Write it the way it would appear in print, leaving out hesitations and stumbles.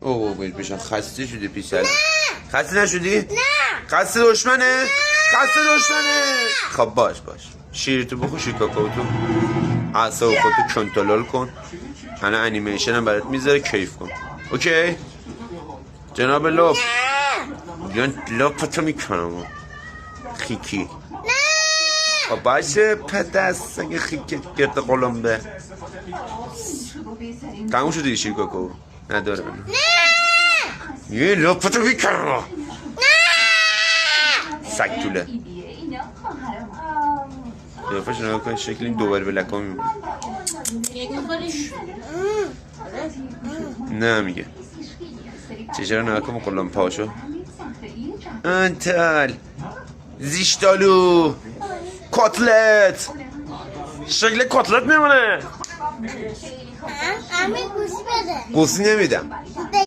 اوه باید بشن. خسته شدی پیسر؟ خسته نشدی؟ نه. خسته دشمنه؟ خسته دشمنه. خب باش شیرتو بخور، شیر کاکائوتو، اعصاب خودتو کنترل کن. انا انیمیشن هم برات میذاره، کیف کن. اوکی جناب لپ؟ بیان لپتو میکنم خیکی. خب باشه پدست اگه خیکی گرد قلمبه. تموم شدی شیر کاکائو؟ نداره نه. یه لپتو میکنم. سگ طوله قیافش نگاه کن، شکل این دوباره به لکا میمونه. نه میگه چشم نگاه کن کلان پاشو. انتل زیشتالو کتلت، شکل کتلت میمونه. امی گوشی بده. گوشی نمیدم.